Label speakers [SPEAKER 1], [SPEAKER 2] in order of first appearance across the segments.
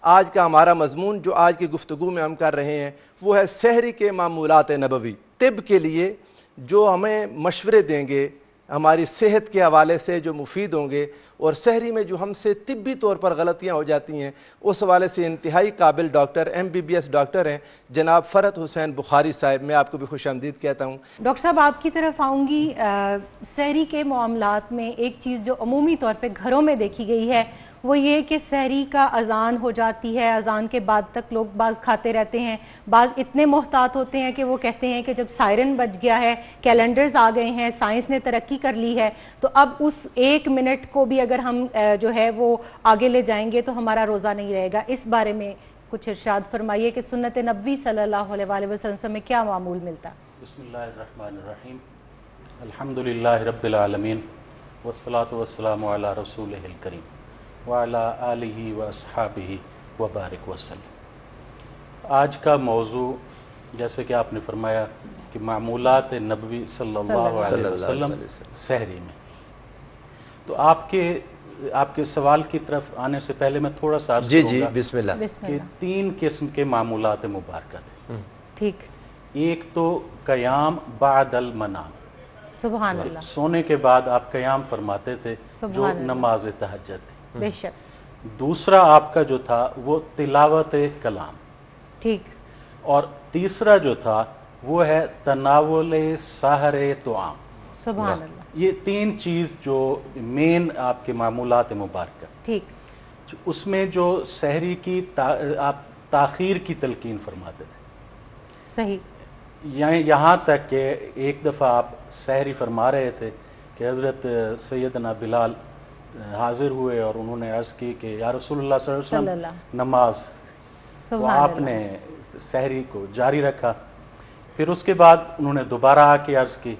[SPEAKER 1] آج کا ہمارا مضمون جو آج کی گفتگو میں ہم کر رہے ہیں وہ ہے سحری کے معمولات نبوی. طب کے لیے جو ہمیں مشورے دیں گے ہماری صحت کے حوالے سے جو مفید ہوں گے, اور سحری میں جو ہم سے طبی طور پر غلطیاں ہو جاتی ہیں اس حوالے سے انتہائی قابل ڈاکٹر MBBS ڈاکٹر ہیں جناب فرحت حسین بخاری صاحب. میں آپ کو بھی خوش آمدید کہتا ہوں.
[SPEAKER 2] ڈاکٹر صاحب آپ کی طرف آؤں گی. سحری کے معاملات میں ایک چیز جو عمومی طور پہ گھروں میں دیکھی گئی ہے وہ یہ کہ سحری کا اذان ہو جاتی ہے, اذان کے بعد تک لوگ بعض کھاتے رہتے ہیں, بعض اتنے محتاط ہوتے ہیں کہ وہ کہتے ہیں کہ جب سائرن بج گیا ہے, کیلنڈرز آ گئے ہیں, سائنس نے ترقی کر لی ہے, تو اب اس 1 منٹ کو بھی اگر ہم جو ہے وہ آگے لے جائیں گے تو ہمارا روزہ نہیں رہے گا. اس بارے میں کچھ ارشاد فرمائیے کہ سنت نبوی صلی اللہ علیہ وآلہ وسلم سے ہمیں کیا معمول ملتا. بسم
[SPEAKER 3] اللہ الرحمن الرحیم. الحمدللہ رب العالمین والصلاة والسلام علی رسولہ الکریم وعلی آلہ واصحابہ وبارک وسلم. آج کا موضوع جیسے کہ آپ نے فرمایا کہ معمولات نبوی صلی اللہ علیہ وسلم سحری میں, تو آپ کے سوال کی طرف آنے سے پہلے میں تھوڑا سا عرض کروں گا
[SPEAKER 1] بسم اللہ
[SPEAKER 3] کہ 3 قسم کے معمولات مبارکہ تھے.
[SPEAKER 2] ٹھیک.
[SPEAKER 3] ایک تو قیام بعد المنام,
[SPEAKER 2] سبحان اللہ,
[SPEAKER 3] سونے کے بعد آپ قیام فرماتے تھے جو نماز تہجد تھی.
[SPEAKER 2] بے شک.
[SPEAKER 3] دوسرا آپ کا جو تھا وہ تلاوت کلام.
[SPEAKER 2] ٹھیک.
[SPEAKER 3] اور تیسرا جو تھا وہ ہے تناول سحر طعام.
[SPEAKER 2] سبحان اللہ.
[SPEAKER 3] یہ 3 چیز جو مین آپ کے معمولات مبارکہ.
[SPEAKER 2] ٹھیک.
[SPEAKER 3] اس میں جو سحری کی آپ تاخیر کی تلقین فرماتے تھے.
[SPEAKER 2] صحیح.
[SPEAKER 3] یہاں تک کہ ایک دفعہ آپ سحری فرما رہے تھے کہ حضرت سیدنا بلال حاضر ہوئے اور انہوں نے عرض کی کہ یا رسول اللہ صلی اللہ علیہ وسلم نماز. تو آپ نے سحری کو جاری رکھا. پھر اس کے بعد انہوں نے دوبارہ آ کے عرض کی.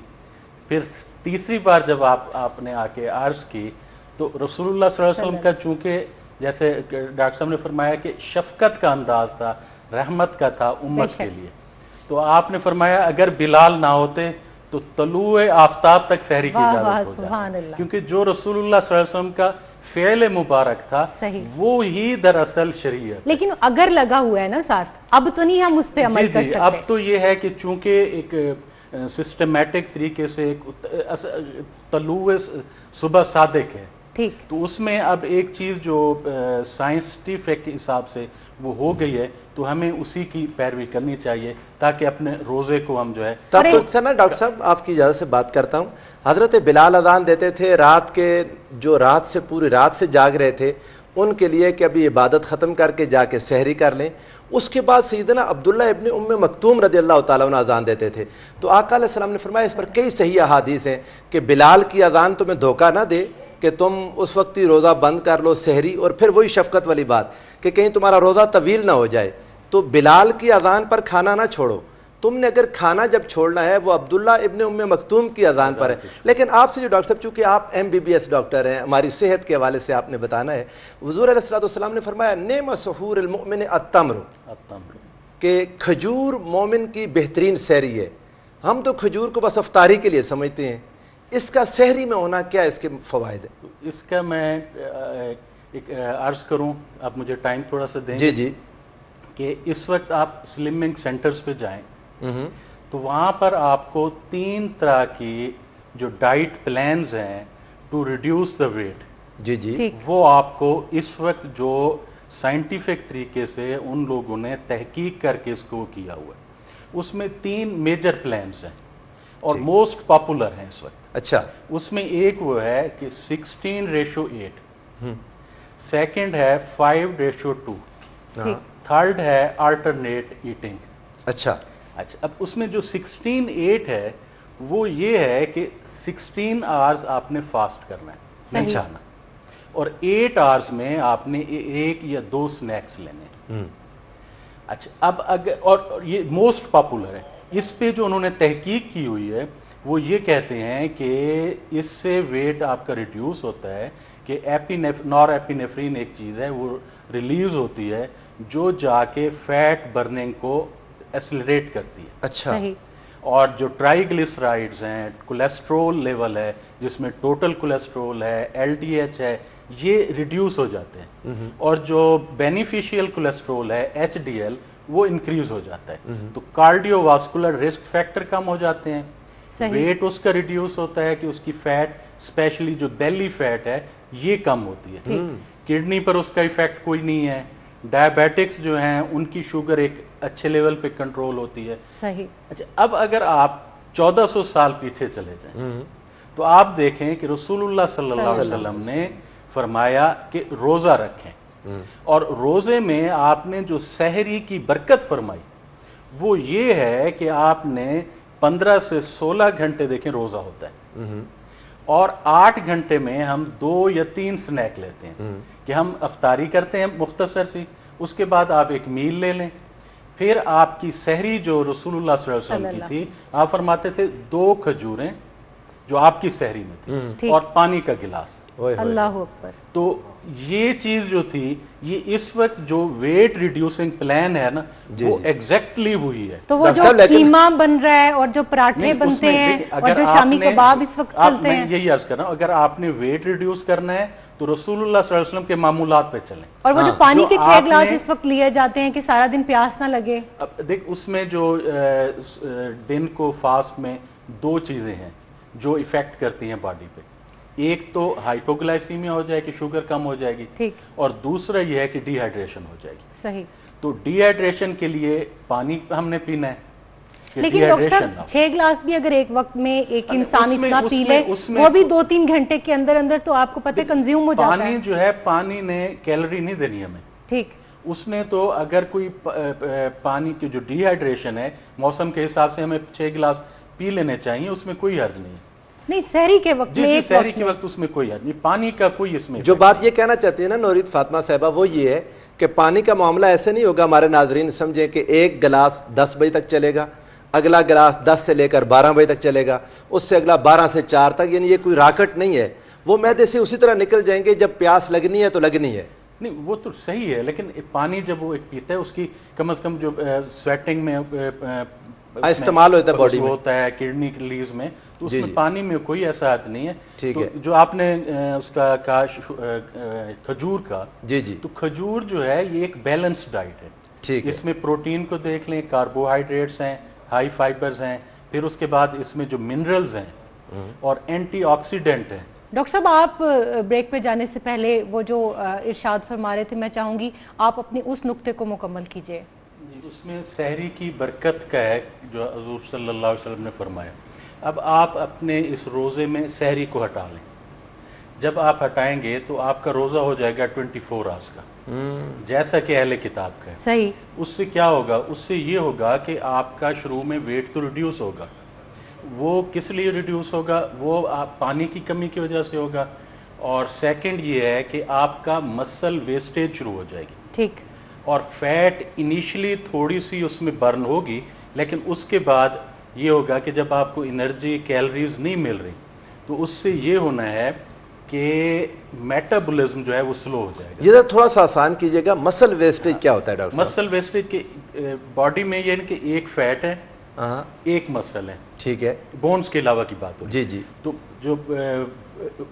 [SPEAKER 3] پھر تیسری بار جب آپ نے آ کے عرض کی تو رسول اللہ صلی اللہ علیہ وسلم کا چونکہ جیسے ڈاکٹر صاحب نے فرمایا کہ شفقت کا انداز تھا, رحمت کا تھا امت کے لیے, تو آپ نے فرمایا اگر بلال نہ ہوتے تو طلوع آفتاب تک سحری کی اجازت ہو جاتی, کیونکہ جو رسول اللہ صلی اللہ علیہ وسلم کا فعل مبارک تھا وہ ہی دراصل شریعت.
[SPEAKER 2] لیکن اگر لگا ہوا ہے نا ساتھ, اب تو نہیں ہم اس پہ عمل کر سکتے.
[SPEAKER 3] اب تو یہ ہے کہ چونکہ ایک سسٹمیٹک طریقے سے طلوع صبح صادق ہے, ٹھیک, تو اس میں اب ایک چیز جو سائنسٹیفک حساب سے وہ ہو گئی ہے تو ہمیں اسی کی پیروی کرنی چاہیے تاکہ اپنے روزے کو ہم جو ہے.
[SPEAKER 1] تب تو نا ڈاکٹر صاحب آپ کی اجازت سے بات کرتا ہوں. حضرت بلال اذان دیتے تھے رات کے, جو رات سے پوری رات سے جاگ رہے تھے ان کے لیے کہ ابھی عبادت ختم کر کے جا کے سحری کر لیں. اس کے بعد سیدنا عبداللہ ابن ام مکتوم رضی اللہ تعالیٰ عنہ اذان دیتے تھے. تو آقا علیہ السلام نے فرمایا اس پر کئی صحیح احادیث ہیں کہ بلال کی اذان تمہیں دھوکہ نہ دے کہ تم اس وقت ہی روزہ بند کر لو سحری, اور پھر وہی شفقت والی بات کہ کہیں تمہارا روزہ طویل نہ ہو جائے. تو بلال کی اذان پر کھانا نہ چھوڑو, تم نے اگر کھانا جب چھوڑنا ہے وہ عبداللہ ابن ام مکتوم کی اذان پر ہے. لیکن آپ سے جو ڈاکٹر صاحب, چونکہ آپ MBBS ڈاکٹر ہیں, ہماری صحت کے حوالے سے آپ نے بتانا ہے, حضور علیہ السلام نے فرمایا نعم سحور المؤمن التمر, کہ کھجور مومن کی بہترین سحری ہے. ہم تو کھجور کو بس افطاری کے لیے سمجھتے ہیں, اس کا سحری میں ہونا کیا اس کے فوائد ہیں؟
[SPEAKER 3] اس کا میں ایک عرض کروں, آپ مجھے ٹائم تھوڑا سا دیں.
[SPEAKER 1] جی
[SPEAKER 3] کہ اس وقت آپ سلمنگ سینٹرز پہ جائیں تو وہاں پر آپ کو 3 طرح کی جو ڈائٹ پلانز ہیں ٹو ریڈیوس دا ویٹ,
[SPEAKER 1] جی
[SPEAKER 3] وہ آپ کو اس وقت جو سائنٹیفک طریقے سے ان لوگوں نے تحقیق کر کے اس کو کیا ہوا ہے, اس میں 3 میجر پلانز ہیں اور موسٹ پاپولر ہیں اس وقت.
[SPEAKER 1] اچھا.
[SPEAKER 3] اس میں ایک وہ ہے کہ 16:8, سیکنڈ ہے 5:2, تھرڈ ہے آلٹرنیٹ ایٹنگ.
[SPEAKER 1] اچھا.
[SPEAKER 3] اب اس میں جو 16:8 ہے وہ یہ ہے کہ 16 آورز آپ نے فاسٹ کرنا ہے,
[SPEAKER 1] اچھا,
[SPEAKER 3] اور 8 آورز میں آپ نے 1 یا 2 سنیکس لینے. اچھا, اب اگر, اور یہ موسٹ پاپولر ہے, اس پہ جو انہوں نے تحقیق کی ہوئی ہے وہ یہ کہتے ہیں کہ اس سے ویٹ آپ کا ریڈیوس ہوتا ہے کہ نور ایپینیفرین ایک چیز ہے وہ ریلیز ہوتی ہے جو جا کے فیٹ برننگ کو ایسلریٹ کرتی ہے.
[SPEAKER 1] اچھا.
[SPEAKER 3] اور جو ٹرائیگلیسرائڈز ہیں، کولیسٹرول لیول ہے جس میں ٹوٹل کولیسٹرول ہے، LDH ہے، یہ ریڈیوس ہو جاتے ہیں، اور جو بینیفیشیل کولیسٹرول ہے HDL وہ انکریز ہو جاتا ہے، تو کارڈیو واسکولر رسک فیکٹر کم ہو جاتے ہیں، ویٹ اس کا ریڈیوس ہوتا ہے کہ اس کی فیٹ اسپیشلی جو بیلی فیٹ ہے یہ کم ہوتی ہے، کڈنی پر اس کا ایفیکٹ کوئی نہیں ہے، ڈائبیٹکس جو ہیں ان کی شوگر ایک اچھے لیول پہ کنٹرول ہوتی ہے.
[SPEAKER 2] صحیح.
[SPEAKER 3] اچھا اب اگر آپ 1400 سال پیچھے چلے جائیں تو آپ دیکھیں کہ رسول اللہ صلی اللہ علیہ وسلم نے فرمایا کہ روزہ رکھیں، اور روزے میں آپ نے جو سحری کی برکت فرمائی وہ یہ ہے کہ آپ نے 15 سے 16 گھنٹے دیکھیں روزہ ہوتا ہے، اور 8 گھنٹے میں ہم 2 یا 3 سنیک لیتے ہیں کہ ہم افطاری کرتے ہیں مختصر سی، اس کے بعد آپ ایک میل لے لیں، پھر آپ کی سحری جو رسول اللہ صلی اللہ علیہ وسلم کی تھی آپ فرماتے تھے 2 کھجوریں جو آپ کی سحری میں تھی اور پانی کا گلاس.
[SPEAKER 2] اللہ اکبر.
[SPEAKER 3] تو یہ چیز جو تھی یہ اس وقت جو ویٹ ریڈیوسنگ پلان ہے نا وہ ایگزیکٹلی وہی ہے.
[SPEAKER 2] تو وہ جو قیمہ بن رہا ہے اور جو پراٹھے بنتے ہیں اور جو شامی کباب اس وقت چلتے ہیں،
[SPEAKER 3] میں یہی عرض کر رہا ہوں اگر آپ نے ویٹ ریڈیوس کرنا ہے تو رسول اللہ صلی اللہ علیہ وسلم کے معمولات پہ چلیں.
[SPEAKER 2] اور وہ جو پانی کے 6 گلاس اس وقت لیے جاتے ہیں کہ سارا دن پیاس نہ لگے.
[SPEAKER 3] دیکھ اس میں جو دن کو فاسٹ میں 2 چیزیں ہیں جو ایفیکٹ کرتی ہیں باڈی پہ، ایک تو ہائپوگلائسیمیا ہو جائے کہ شوگر کم ہو جائے گی، اور دوسرا یہ ہے کہ ڈی ہائیڈریشن ہو جائے گی.
[SPEAKER 2] صحیح.
[SPEAKER 3] تو ڈی ہائیڈریشن کے لیے پانی ہم نے پینا ہے.
[SPEAKER 2] لیکن ڈاکٹر صاحب 6 گلاس بھی اگر ایک وقت میں ایک انسان اتنا پی لے وہ بھی 2-3 گھنٹے کے اندر اندر تو آپ کو پتہ کنزیوم ہو جاتا ہے.
[SPEAKER 3] پانی جو ہے پانی نے کیلوری نہیں دینی ہمیں.
[SPEAKER 2] ٹھیک.
[SPEAKER 3] اس نے تو اگر کوئی پانی کی جو ڈی ہائیڈریشن ہے موسم کے حساب سے ہمیں 6 گلاس پی لینے چاہیے، اس میں کوئی حرج نہیں.
[SPEAKER 2] نہیں سحری کے وقت میں،
[SPEAKER 3] سحری کے وقت اس میں کوئی حرج نہیں، پانی کا کوئی اس میں.
[SPEAKER 1] جو بات یہ کہنا چاہتی ہے نا نورید فاطمہ صاحبہ وہ یہ ہے کہ پانی کا معاملہ ایسے نہیں ہوگا ہمارے ناظرین سمجھیں کہ ایک گلاس 10 بجے تک چلے گا، اگلا گلاس 10 سے لے کر 12 بجے تک چلے گا، اس سے اگلا 12 سے 4 تک، یعنی یہ کوئی راکٹ نہیں ہے. وہ معدے سے اسی طرح نکل جائیں گے، جب پیاس لگنی ہے تو لگنی ہے.
[SPEAKER 3] نہیں وہ تو صحیح ہے، لیکن پانی جب وہ ایک پیتا ہے اس کی کم از کم جو سویٹنگ میں
[SPEAKER 1] استعمال ہوتا ہے باڈی میں
[SPEAKER 3] ہوتا ہے کڈنی لیوز میں، تو اس میں پانی میں کوئی ایسا حد نہیں ہے.
[SPEAKER 1] ٹھیک ہے.
[SPEAKER 3] جو آپ نے اس کا کہا کھجور کا،
[SPEAKER 1] جی جی،
[SPEAKER 3] تو کھجور جو ہے یہ ایک بیلنس ڈائٹ ہے.
[SPEAKER 1] ٹھیک ہے. اس
[SPEAKER 3] میں پروٹین کو دیکھ لیں، کاربوہائیڈریٹس ہیں، ہائی فائبرز ہیں، پھر اس کے بعد اس میں جو منرلز ہیں اور اینٹی آکسیڈنٹ ہیں.
[SPEAKER 2] ڈاکٹر صاحب آپ بریک پہ جانے سے پہلے وہ جو ارشاد فرما رہے تھے میں چاہوں گی آپ اپنے اس نقطے کو مکمل کیجئے.
[SPEAKER 3] اس میں سحری کی برکت کا ہے جو حضور صلی اللہ علیہ وسلم نے فرمایا. اب آپ اپنے اس روزے میں سحری کو ہٹا لیں، جب آپ ہٹائیں گے تو آپ کا روزہ ہو جائے گا 24 آورس کا، جیسا کہ اہل کتاب کا ہے.
[SPEAKER 2] صحیح.
[SPEAKER 3] اس سے کیا ہوگا؟ اس سے یہ ہوگا کہ آپ کا شروع میں ویٹ تو ریڈیوس ہوگا. وہ کس لیے ریڈیوس ہوگا؟ وہ آپ پانی کی کمی کی وجہ سے ہوگا، اور سیکنڈ یہ ہے کہ آپ کا مسل ویسٹیج شروع ہو جائے گی.
[SPEAKER 2] ٹھیک. اور
[SPEAKER 3] فیٹ انیشلی تھوڑی سی اس میں برن ہوگی، لیکن اس کے بعد یہ ہوگا کہ جب آپ کو انرجی کیلریز نہیں مل رہی تو اس سے یہ ہونا ہے کہ میٹابولزم جو ہے وہ سلو ہو جائے گا.
[SPEAKER 1] یہ تھوڑا سا آسان کیجئے گا، مسل ویسٹیج کیا ہوتا ہے ڈاکٹر صاحب؟
[SPEAKER 3] مسل ویسٹیج کے باڈی میں یہ ہے کہ ایک فیٹ ہے، ایک مسل ہے.
[SPEAKER 1] ٹھیک ہے.
[SPEAKER 3] بونز کے علاوہ کی بات ہو. جی جی. تو جو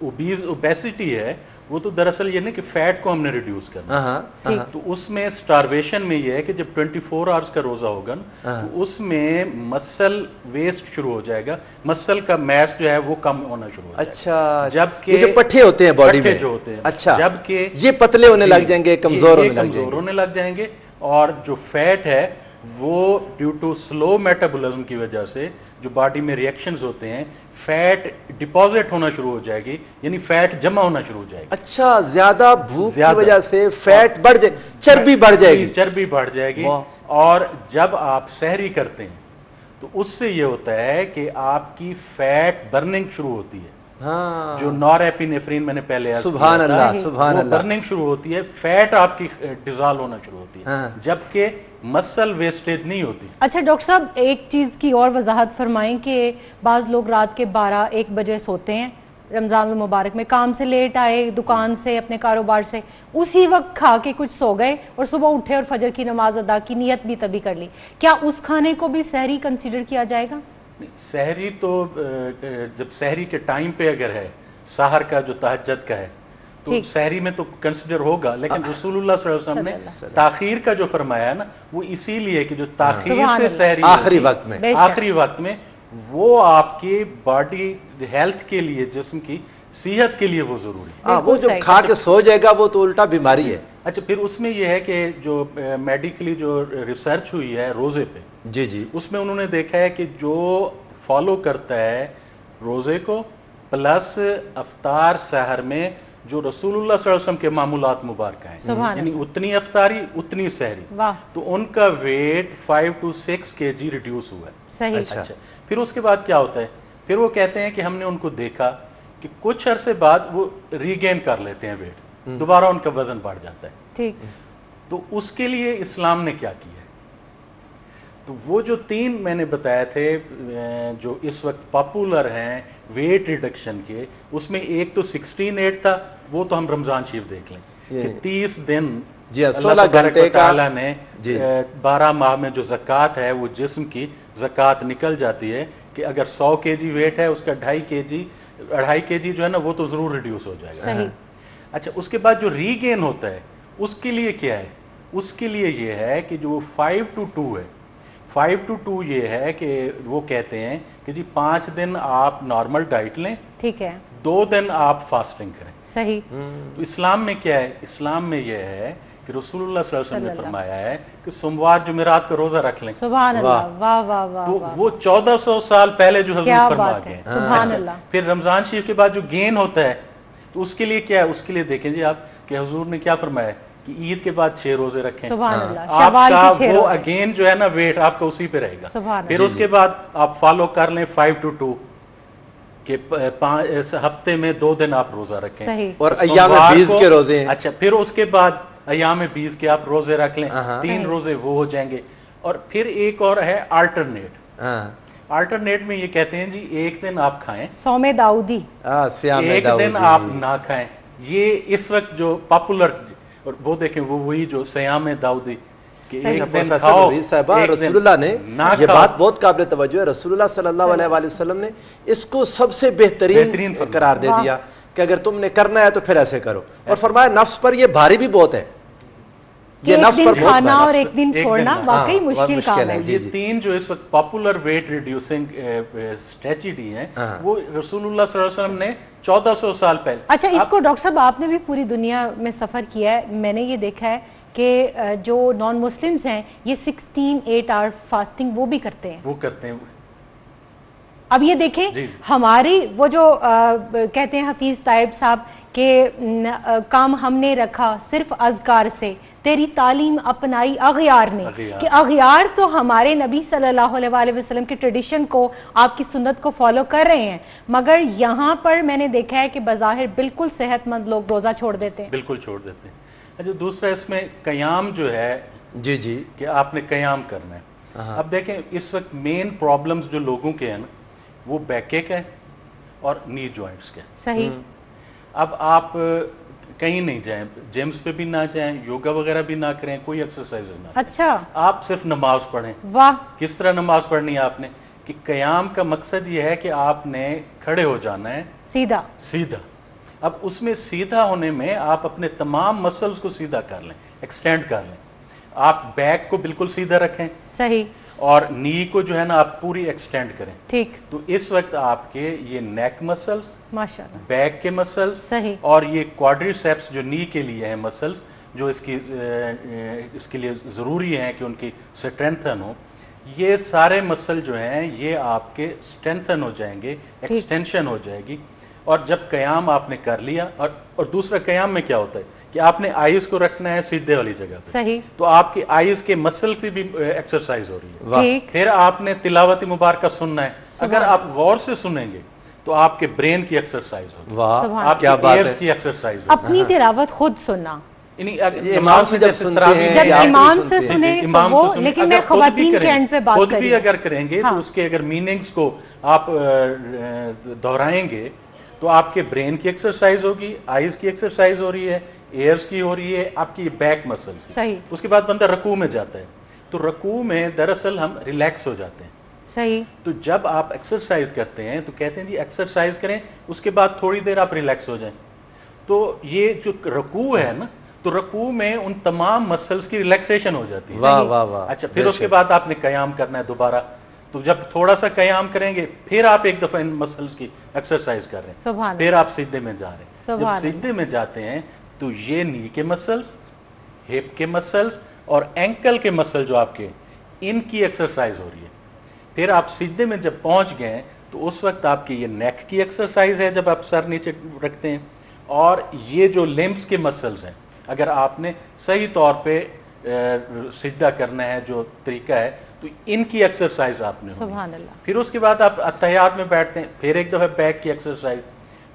[SPEAKER 3] اوبیسٹی ہے وہ تو دراصل یہ نہیں کہ فیٹ کو ہم نے ریڈیوس کرنا، تو اس میں سٹارویشن میں یہ ہے کہ جب 24 آورس کا روزہ ہوگا تو اس میں مسل ویسٹ شروع ہو جائے گا، مسل کا میس جو ہے وہ کم ہونا شروع ہو جائے گا.
[SPEAKER 1] اچھا.
[SPEAKER 3] جبکہ
[SPEAKER 1] جو پٹھے ہوتے ہیں باڈی میں
[SPEAKER 3] جو ہوتے ہیں،
[SPEAKER 1] اچھا،
[SPEAKER 3] جبکہ
[SPEAKER 1] یہ پتلے ہونے لگ جائیں گے، کمزور ہونے
[SPEAKER 3] لگ جائیں گے. اور جو فیٹ ہے وہ ڈیو ٹو سلو میٹابولزم کی وجہ سے جو باڈی میں ریئیکشنز ہوتے ہیں فیٹ ڈپازٹ ہونا شروع ہو جائے گی، یعنی فیٹ جمع ہونا شروع ہو جائے گی.
[SPEAKER 1] اچھا. زیادہ بھوک کی وجہ سے فیٹ بڑھ جائے، چربی بڑھ جائے گی،
[SPEAKER 3] چربی بڑھ جائے گی. اور جب آپ سحری کرتے ہیں تو اس سے یہ ہوتا ہے کہ آپ کی فیٹ برننگ شروع ہوتی ہے. جو نور ایپینیفرین میں نے پہلے
[SPEAKER 1] سبحان اللہ سبحان اللہ
[SPEAKER 3] برننگ شروع ہوتی ہے، فیٹ آپ کی ڈیزالو ہونا شروع ہوتی ہے، جبکہ مسل ویسٹیج نہیں ہوتی.
[SPEAKER 2] اچھا ڈاکٹر صاحب ایک چیز کی اور وضاحت فرمائیں کہ بعض لوگ رات کے 12-1 بجے سوتے ہیں رمضان المبارک میں، کام سے لیٹ آئے، دکان سے، اپنے کاروبار سے، اسی وقت کھا کے کچھ سو گئے اور صبح اٹھے اور فجر کی نماز ادا کی، نیت بھی تبھی کر لی. کیا اس کھانے کو بھی سحری کنسیڈر کیا جائے گا؟
[SPEAKER 3] سحری تو جب سحری کے ٹائم پہ اگر ہے سحر کا جو تہجد کا ہے تو سحری میں تو کنسیڈر ہوگا، لیکن رسول اللہ صلی اللہ علیہ وسلم نے تاخیر کا جو فرمایا ہے نا وہ اسی لیے کہ جو تاخیر سے سحری
[SPEAKER 1] آخری وقت میں
[SPEAKER 3] وہ آپ کی باڈی ہیلتھ کے لیے، جسم کی صحت کے لیے وہ ضروری ہے۔
[SPEAKER 1] وہ جو کھا کے سو جائے گا وہ تو الٹا بیماری ہے۔
[SPEAKER 3] اچھا، پھر اس میں یہ ہے کہ جو میڈیکلی جو ریسرچ ہوئی ہے روزے پہ،
[SPEAKER 1] جی
[SPEAKER 3] اس میں انہوں نے دیکھا ہے کہ جو فالو کرتا ہے روزے کو پلس افطار سحر میں جو رسول اللہ صلی اللہ علیہ وسلم کے معمولات مبارکہ ہیں، یعنی اتنی افطاری اتنی سحری، تو ان کا ویٹ 5 to 6 kg ریڈیوس ہوا ہے۔
[SPEAKER 2] صحیح۔
[SPEAKER 3] اچھا، پھر اس کے بعد کیا ہوتا ہے؟ پھر وہ کہتے ہیں کہ ہم نے ان کو دیکھا کہ کچھ عرصے بعد وہ ریگین کر لیتے ہیں ویٹ، دوبارہ ان کا وزن بڑھ جاتا ہے۔
[SPEAKER 2] ٹھیک،
[SPEAKER 3] تو اس کے لیے اسلام نے کیا کیا ہے؟ تو وہ جو 3 میں نے بتایا تھے جو اس وقت پاپولر ہیں ویٹ ریڈکشن کے، اس میں ایک تو 16-8 تھا، وہ تو ہم رمضان شریف دیکھ لیں کہ 30 دن
[SPEAKER 1] جی
[SPEAKER 3] 16 گھنٹے تعالیٰ نے 12 ماہ میں جو زکوٰۃ ہے وہ جسم کی زکوٰۃ نکل جاتی ہے کہ اگر 100 kg ویٹ ہے اس کا 2.5 kg جو ہے نا وہ تو ضرور ریڈیوس ہو جائے گا۔ اچھا، اس کے بعد جو ری گین ہوتا ہے اس کے لیے کیا ہے؟ اس کے لیے یہ ہے کہ جو 5 to 2 ہے، 5 to 2 یہ ہے کہ وہ کہتے ہیں کہ جی 5 دن آپ نارمل ڈائٹ لیں،
[SPEAKER 2] ٹھیک ہے،
[SPEAKER 3] 2 دن آپ فاسٹنگ کریں۔
[SPEAKER 2] صحیح۔
[SPEAKER 3] تو اسلام میں کیا ہے؟ اسلام میں یہ ہے کہ رسول اللہ صلی اللہ علیہ وسلم نے فرمایا ہے کہ سوموار جمعرات کا روزہ رکھ لیں۔
[SPEAKER 2] سبحان اللہ، واہ واہ واہ۔
[SPEAKER 3] تو وہ 1400 سال پہلے جو حضور فرما گئے ہیں۔
[SPEAKER 2] سبحان اللہ۔
[SPEAKER 3] پھر رمضان شریف کے بعد جو گین ہوتا ہے تو اس کے لیے کیا ہے؟ اس کے لیے دیکھیں جی آپ کہ حضور نے کیا فرمایا کہ عید کے بعد 6 روزے رکھیں،
[SPEAKER 2] سبحان اللہ،
[SPEAKER 3] آپ
[SPEAKER 2] شوال
[SPEAKER 3] کا
[SPEAKER 2] کی 6
[SPEAKER 3] وہ
[SPEAKER 2] روزے،
[SPEAKER 3] اگین جو ہے نا ویٹ آپ کا اسی پہ رہے گا۔
[SPEAKER 2] سبحان
[SPEAKER 3] پھر اس کے بعد آپ فالو کر لیں 5 to 2 کہ ہفتے میں 2 دن آپ روزہ رکھیں،
[SPEAKER 2] صحیح،
[SPEAKER 1] اور ایام 20 کے روزے ہیں۔
[SPEAKER 3] اچھا، پھر اس کے بعد ایام 20 کے آپ روزے رکھ لیں، 3 روزے وہ ہو جائیں گے۔ اور پھر ایک اور ہے آلٹرنیٹ میں یہ کہتے ہیں جی ایک دن آپ کھائیں،
[SPEAKER 2] صوم داؤدی،
[SPEAKER 3] ایک دن آپ نہ کھائیں۔ یہ اس وقت جو پاپولر، اور وہ دیکھیں وہ وہی جو سیام داؤدی کہ ایک دن کھاؤ،
[SPEAKER 1] رسول اللہ نے یہ بات بہت قابل توجہ ہے، رسول اللہ صلی اللہ علیہ وآلہ وسلم نے اس کو سب سے بہترین قرار دے دیا کہ اگر تم نے کرنا ہے تو پھر ایسے کرو، اور فرمایا نفس پر یہ بھاری بھی بہت ہے، یہ نفس پر بہت
[SPEAKER 2] کھانا اور ایک دن چھوڑنا واقعی مشکل کام ہے۔
[SPEAKER 3] یہ 3 جو اس وقت پاپولر ویٹ ریڈیوسنگ اسٹریٹجی ہیں وہ رسول اللہ صلی اللہ علیہ وسلم نے 1400 سال پہلے۔
[SPEAKER 2] اچھا، اس کو ڈاکٹر صاحب آپ نے بھی پوری دنیا میں سفر کیا ہے، میں نے یہ دیکھا ہے کہ جو نان مسلمز ہیں یہ 16-8 آور فاسٹنگ وہ بھی کرتے ہیں،
[SPEAKER 3] وہ کرتے ہیں۔
[SPEAKER 2] اب یہ دیکھیں ہماری وہ جو کہتے ہیں حفیظ طیب صاحب کہ کام ہم نے رکھا صرف اذکار سے، تیری تعلیم اپنائی اغیار نے، کہ اغیار تو ہمارے نبی صلی اللہ علیہ وآلہ وسلم کی ٹریڈیشن کو، آپ کی سنت کو فالو کر رہے ہیں، مگر یہاں پر میں نے دیکھا ہے کہ بظاہر بالکل صحت مند لوگ روزہ چھوڑ دیتے ہیں۔
[SPEAKER 3] بالکل چھوڑ دیتے ہیں۔ اچھا، دوسرا اس میں قیام جو ہے
[SPEAKER 1] جی
[SPEAKER 3] کہ آپ نے قیام کرنا ہے۔ اب دیکھیں اس وقت مین پرابلمز جو لوگوں کے ہیں نا وہ بیک ایک ہے اور نی جوائنٹس کے۔
[SPEAKER 2] صحیح۔
[SPEAKER 3] اب آپ کہیں نہیں جائیں، جیمز پہ بھی نہ جائیں، یوگا وغیرہ بھی نہ کریں، کوئی ایکسرسائز نہ کریں،
[SPEAKER 2] اچھا،
[SPEAKER 3] آپ صرف نماز پڑھیں۔
[SPEAKER 2] واہ،
[SPEAKER 3] کس طرح نماز پڑھنی ہے آپ نے؟ کہ قیام کا مقصد یہ ہے کہ آپ نے کھڑے ہو جانا ہے سیدھا۔ اب اس میں سیدھا ہونے میں آپ اپنے تمام مسلز کو سیدھا کر لیں، ایکسٹینڈ کر لیں، آپ بیک کو بالکل سیدھا رکھیں،
[SPEAKER 2] صحیح،
[SPEAKER 3] اور نی کو جو ہے نا آپ پوری ایکسٹینڈ کریں۔
[SPEAKER 2] ٹھیک،
[SPEAKER 3] تو اس وقت آپ کے یہ نیک مسلز،
[SPEAKER 2] ماشاءاللہ،
[SPEAKER 3] بیک کے مسلز،
[SPEAKER 2] صحیح،
[SPEAKER 3] اور یہ کوادریسیپس جو نی کے لیے ہیں مسلز جو اس کے لیے ضروری ہیں کہ ان کی اسٹرینتھن ہو، یہ سارے مسل جو ہیں یہ آپ کے اسٹرینتھن ہو جائیں گے، ایکسٹینشن ہو جائے گی۔ اور جب قیام آپ نے کر لیا، اور دوسرا قیام میں کیا ہوتا ہے کہ آپ نے آئیز کو رکھنا ہے سیدھے والی جگہ پہ،
[SPEAKER 2] صحیح،
[SPEAKER 3] تو آپ کی آئیز کے مسل کی بھی ایکسرسائز ہو رہی ہے۔
[SPEAKER 2] ٹھیک،
[SPEAKER 3] پھر آپ نے تلاوت مبارکہ سننا ہے، اگر آپ غور سے سنیں گے تو آپ کے برین کی ایکسرسائز ہوگی، آپ کے ایئرز کی ایکسرسائز ہوگی۔
[SPEAKER 2] اپنی تلاوت خود سننا،
[SPEAKER 1] امام سے جب سنتے ہیں،
[SPEAKER 2] جب امام سے سنیں تو وہ، لیکن میں خواتین کے اینڈ پہ بات
[SPEAKER 3] خود
[SPEAKER 2] کر رہی
[SPEAKER 3] بھی
[SPEAKER 2] ہوں،
[SPEAKER 3] اگر کریں گے تو اس کے اگر میننگز کو آپ دہرائیں گے تو آپ کے برین کی ایکسرسائز ہوگی، آئیز کی ایکسرسائز ہو رہی ہے، ایئرز کی ہو رہی ہے، آپ کی بیک مسلز کی۔
[SPEAKER 2] صحیح،
[SPEAKER 3] اس کے بعد بندہ رکوع میں جاتا ہے، تو رکوع میں دراصل ہم ریلیکس ہو جاتے ہیں،
[SPEAKER 2] صحیح.
[SPEAKER 3] تو جب آپ ایکسرسائز کرتے ہیں تو کہتے ہیں جی ایکسرسائز کریں, اس کے بعد تھوڑی دیر آپ ریلیکس ہو جائیں. تو یہ جو رکوع ہے نا, تو رکوع میں ان تمام مسلز کی ریلیکسیشن ہو جاتی ہے.
[SPEAKER 1] واہ واہ واہ.
[SPEAKER 3] اچھا, پھر اس کے بعد آپ نے قیام کرنا ہے دوبارہ, تو جب تھوڑا سا قیام کریں گے پھر آپ ایک دفعہ ان مسلز کی ایکسرسائز کر رہے ہیں, پھر آپ سجدے میں جا رہے ہیں. جب سجدے میں جاتے ہیں تو یہ نی کے مسلز, ہپ کے مسلز اور اینکل کے مسل جو آپ کے, ان کی ایکسرسائز ہو رہی ہے. پھر آپ سجدے میں جب پہنچ گئے تو اس وقت آپ کی یہ نیک کی ایکسرسائز ہے جب آپ سر نیچے رکھتے ہیں, اور یہ جو لمبس کے مسلز ہیں اگر آپ نے صحیح طور پہ سجدہ کرنا ہے جو طریقہ ہے تو ان کی ایکسرسائز آپ نے
[SPEAKER 2] سبحان اللہ.
[SPEAKER 3] پھر اس کے بعد آپ اتحیات میں بیٹھتے ہیں, پھر ایک دفعہ بیک کی ایکسرسائز,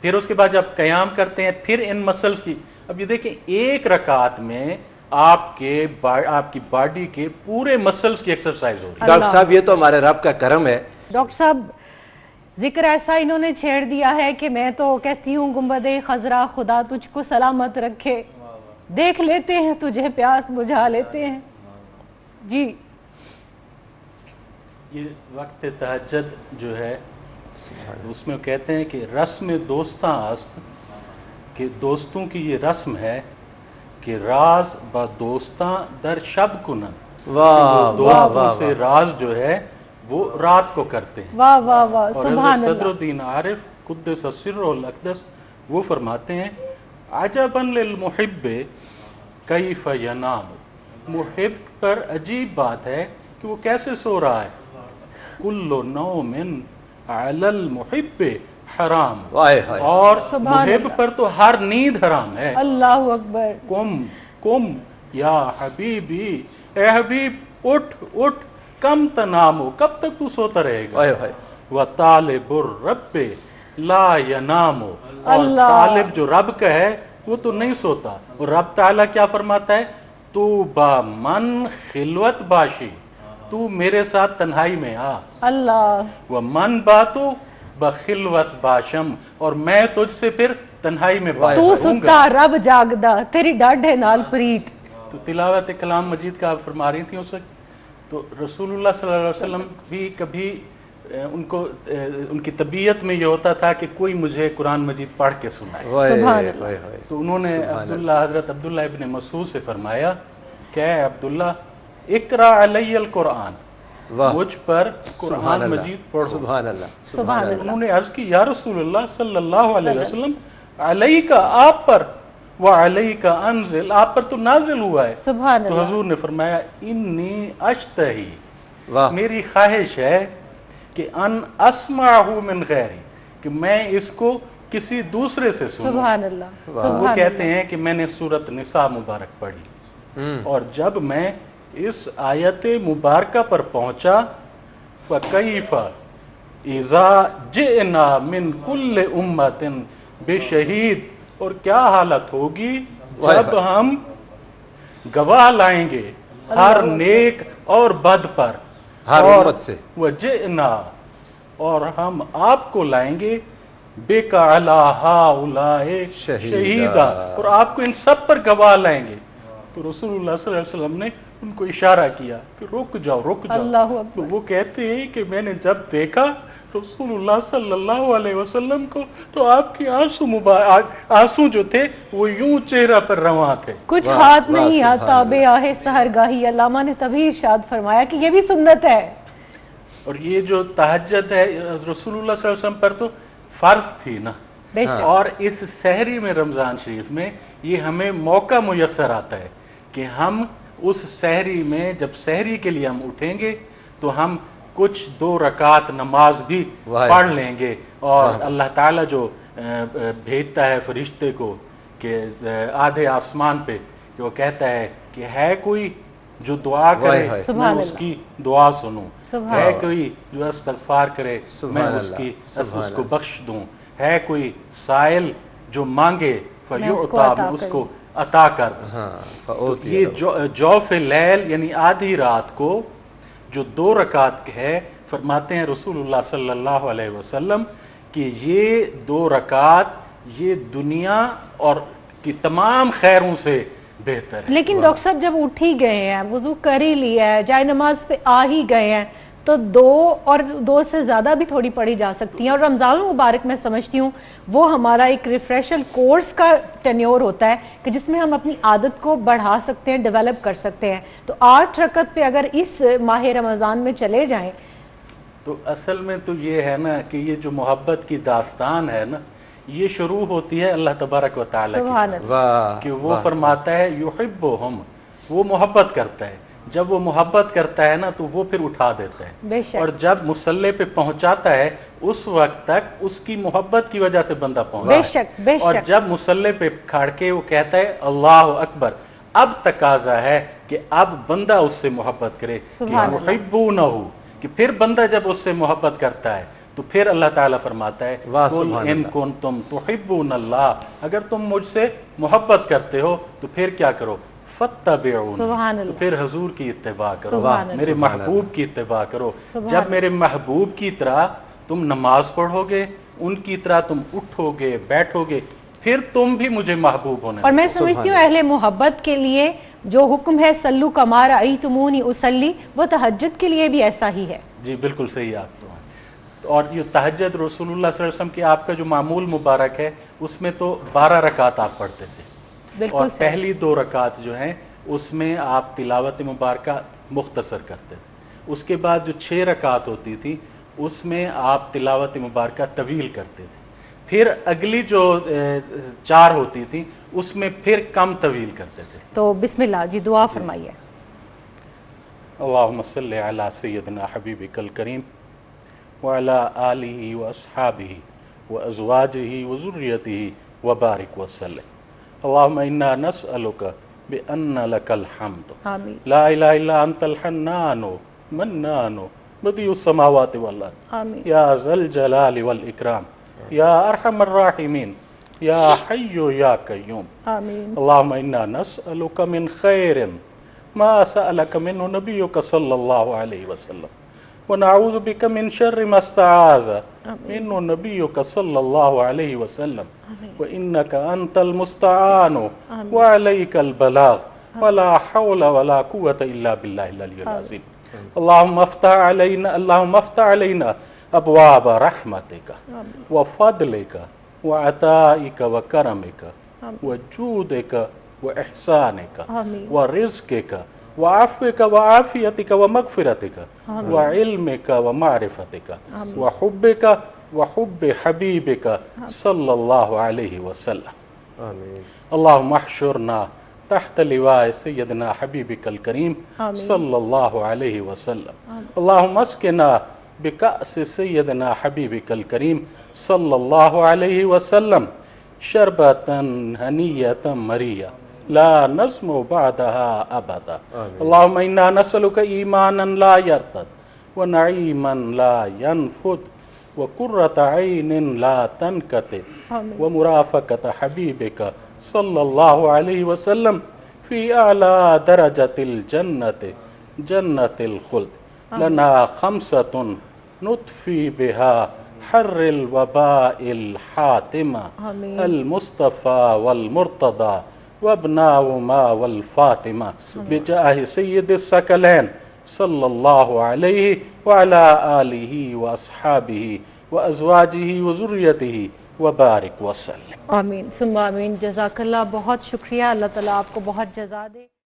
[SPEAKER 3] پھر اس کے بعد جب قیام کرتے ہیں پھر ان مسلز کی. اب یہ دیکھیں ایک رکعت میں آپ کی باڈی کے پورے مسلز کی ایکسرسائز ہو رہی ہے.
[SPEAKER 1] ڈاکٹر صاحب یہ تو ہمارے رب کا کرم ہے.
[SPEAKER 2] ڈاکٹر صاحب ذکر ایسا انہوں نے چھیڑ دیا ہے کہ میں تو کہتی ہوں گنبد خضرا خدا تجھ کو سلامت رکھے, دیکھ لیتے ہیں تجھے پیاس بجھا لیتے ہیں. جی
[SPEAKER 3] یہ وقت تہجد جو ہے اس میں کہتے ہیں کہ رسم دوستاں است, کہ دوستوں کی یہ رسم ہے کہ راز با دوستاں در شب کنند.
[SPEAKER 1] واہ
[SPEAKER 3] دوستوں سے راز جو ہے وہ رات کو کرتے ہیں.
[SPEAKER 2] واہ واہ واہ,
[SPEAKER 3] اور
[SPEAKER 2] سبحان
[SPEAKER 3] صدر
[SPEAKER 2] اللہ.
[SPEAKER 3] الدین عارف قدس السر الاقدس وہ فرماتے ہیں عجبا للمحب کیف ینام, محب پر عجیب بات ہے کہ وہ کیسے سو رہا ہے. کل نوم علی المحب حرام, اور محب پر تو ہر نیند حرام ہے.
[SPEAKER 2] اللہ اکبر.
[SPEAKER 3] کم یا حبیبی, اے حبیب اٹھ اٹھ, کم تنامو, کب تک تو سوتا رہے گا. وطالب الرب لا ینامو, اور طالب جو رب کا ہے وہ تو نہیں سوتا. اور رب تعالیٰ کیا فرماتا ہے, تو با من خلوت باشی, تو میرے ساتھ تنہائی میں آ.
[SPEAKER 2] اللہ.
[SPEAKER 3] ومن باتو بخلوت باشم, اور میں تجھ سے پھر تنہائی میں بات
[SPEAKER 2] تو
[SPEAKER 3] کروں گا.
[SPEAKER 2] ستا رب جاگدا, تیری ڈاڈھے نال پریت.
[SPEAKER 3] تو تلاوت کلام مجید کا آپ فرما رہی تھیں اس وقت, تو رسول اللہ صلی اللہ علیہ وسلم بھی کبھی ان کی طبیعت میں یہ ہوتا تھا کہ کوئی مجھے قرآن مجید پڑھ کے سنائے. تو انہوں نے حضرت عبداللہ ابن مسعود سے فرمایا کہ اے عبداللہ اقرا علی القرآن, مجھ پر قرآن مجید پڑھو.
[SPEAKER 1] سبحان اللہ.
[SPEAKER 3] انہوں نے عرض کی یا رسول اللہ صلی اللہ علیہ وسلم علیہ کا, آپ پر, وعلیہ کا انزل, آپ پر تو نازل ہوا ہے. تو حضور نے فرمایا انی اشتہی, میری خواہش ہے کہ ان اسمعہ من غیری, کہ میں اس کو کسی دوسرے سے سنوں.
[SPEAKER 2] سبحان اللہ.
[SPEAKER 3] وہ کہتے ہیں کہ میں نے سورۃ نساء مبارک پڑھی, اور جب میں اس آیت مبارکہ پر پہنچا فَكَيْفَ اِذَا جِئْنَا مِن كُلِّ أُمَّةٍ بِشَهِيدٍ, اور کیا حالت ہوگی جب ہم گواہ لائیں گے ہر نیک اور بد پر,
[SPEAKER 1] ہر امت سے.
[SPEAKER 3] وَجِئْنَا, اور ہم آپ کو لائیں گے بِكَ عَلَىٰ هَٰؤُلَاءِ شَهِيدًا, اور آپ کو ان سب پر گواہ لائیں گے. تو رسول اللہ صلی اللہ علیہ وسلم نے ان کو اشارہ کیا کہ رک جاؤ رک جاؤ. تو وہ کہتے ہیں کہ میں نے جب دیکھا رسول اللہ صلی اللہ علیہ وسلم کو تو آپ کی آنسو جو تھے وہ یوں چہرہ پر رواں تھے.
[SPEAKER 2] کچھ ہاتھ نہیں آتا بے آہ سحرگاہی, علامہ نے تبھی ارشاد فرمایا کہ یہ بھی سنت ہے.
[SPEAKER 3] اور یہ جو تہجد ہے رسول اللہ صلی اللہ علیہ وسلم پر تو فرض تھی نا, اور اس سحری میں رمضان شریف میں یہ ہمیں موقع میسر آتا ہے کہ ہم اس سحری میں جب سحری کے لیے ہم اٹھیں گے تو ہم کچھ 2 رکعت نماز بھی پڑھ لیں گے. اور اللہ تعالیٰ جو بھیجتا ہے فرشتے کو کہ آدھے آسمان پہ, کہ وہ کہتا ہے کہ ہے کوئی جو دعا کرے میں اس کی دعا سنوں, ہے کوئی جو استغفار کرے میں اس کو بخش دوں, ہے کوئی سائل جو مانگے فیعطا, میں اس کو عطا کر. یہ جوف لیل یعنی آدھی رات کو جو 2 رکعت ہے, فرماتے ہیں رسول اللہ صلی اللہ علیہ وسلم کہ یہ 2 رکعت یہ دنیا اور کی تمام خیروں سے بہتر ہے.
[SPEAKER 2] لیکن ڈاکٹر صاحب جب اٹھ ہی گئے ہیں, وضو کر ہی لیا ہے, جائے نماز پہ آ ہی گئے ہیں, تو 2 اور 2 سے زیادہ بھی تھوڑی پڑھی جا سکتی ہیں. اور رمضان المبارک میں سمجھتی ہوں وہ ہمارا ایک ریفریشل کورس کا ٹینیور ہوتا ہے کہ جس میں ہم اپنی عادت کو بڑھا سکتے ہیں, ڈیولپ کر سکتے ہیں. تو 8 رکعت پہ اگر اس ماہ رمضان میں چلے جائیں
[SPEAKER 3] تو اصل میں تو یہ ہے نا کہ یہ جو محبت کی داستان ہے نا, یہ شروع ہوتی ہے اللہ تبارک و تعالیٰ کی, کہ وہ فرماتا ہے یحبہم, وہ محبت کرتا ہے. جب وہ محبت کرتا ہے نا تو وہ پھر اٹھا دیتا ہے, اور جب مصلی پہ پہنچاتا ہے اس وقت تک اس کی محبت کی وجہ سے بندہ پہنچا ہے. اور جب مصلی پہ کھڑ کے وہ کہتا ہے اللہ اکبر, اب تقاضا ہے کہ اب بندہ اس سے محبت کرے, کہ یحبونہ, کہ پھر بندہ جب اس سے محبت کرتا ہے تو پھر اللہ تعالیٰ فرماتا ہے قل ان کنتم تحبون اللہ, اگر تم مجھ سے محبت کرتے ہو تو پھر کیا کرو, فاتبعونی, تو پھر حضور کی اتباع کرو, میرے محبوب کی اتباع کرو. جب میرے محبوب کی طرح تم نماز پڑھو گے, ان کی طرح تم اٹھو گے بیٹھو گے, پھر تم بھی مجھے محبوب ہونے.
[SPEAKER 2] اور میں سمجھتی ہوں اہل محبت کے لیے جو حکم ہے سلو کما رأیتمونی اصلی, وہ تہجد کے لیے بھی ایسا ہی ہے.
[SPEAKER 3] جی بالکل صحیح آپ تو ہیں. اور یہ تہجد رسول اللہ صلی اللہ علیہ وسلم کی آپ کا جو معمول مبارک ہے اس میں تو 12 رکعت آپ پڑھتے تھے, اور پہلی 2 رکعت جو ہیں اس میں آپ تلاوت مبارکہ مختصر کرتے تھے. اس کے بعد جو 6 رکعت ہوتی تھی اس میں آپ تلاوت مبارکہ طویل کرتے تھے. پھر اگلی جو 4 ہوتی تھی اس میں پھر کم طویل کرتے تھے.
[SPEAKER 2] تو بسم اللہ جی دعا فرمائیے.
[SPEAKER 3] اللہم صلی علی سیدنا حبیبک الکریم وعلی آلہ واصحابہ وازواجہ وذریتہ وبارک وسلم. اللہم انا نسألک بأن لک الحمد لا الہ الا انت الحنان منان بدیع السماوات والارض یا ذا الجلال والاکرام یا ارحم الراحمین یا حی یا قیوم. اللہم انا نسألک من خیر ما سألک منہ نبیک صلی اللہ علیہ وسلم ونعوذ بک من شر ما استعاذ منہ نبیک صلی اللہ علیہ وسلم وانک انت المستعان وعلیک البلاغ ولا حول ولا قوة الا باللہ العلی العظیم. اللہم افتح علینا ابواب رحمتک وفضلک وعطائک وکرمک وجودک واحسانک ورزقک وعفوک وعافیتک ومغفرتک وعلمک ومعرفتک وحبک وحب حبیبک صلی اللہ علیہ وسلم. اللہم احشرنا تحت لواء سیدنا حبیبک الکریم صلی اللہ علیہ وسلم. اللہم اسقنا بکأس سیدنا حبیبک الکریم صلی اللہ علیہ وسلم شربتا ہنیتا مریہ لا نظم بعدها ابدا. اللہم انا نسألک ایمانا لا یرتد ونعیما لا ینفد وقرۃ عین لا تنقطع ومرافقۃ حبیبک صلی اللہ علیہ وسلم فی اعلی درجۃ الجنۃ جنۃ الخلد. لنا خمسۃ نطفی بها حر الوباء الحاتمہ المصطفیٰ والمرتضی وابناؤما والفاطمہ بجاہ سید الثقلین صلی اللہ علیہ وعلی آلہ واصحابہ وازواجہ وذریتہ وبارک وسلم.
[SPEAKER 2] آمین ثم آمین. جزاک اللہ, بہت شکریہ, اللہ تعالیٰ آپ کو بہت جزا دے.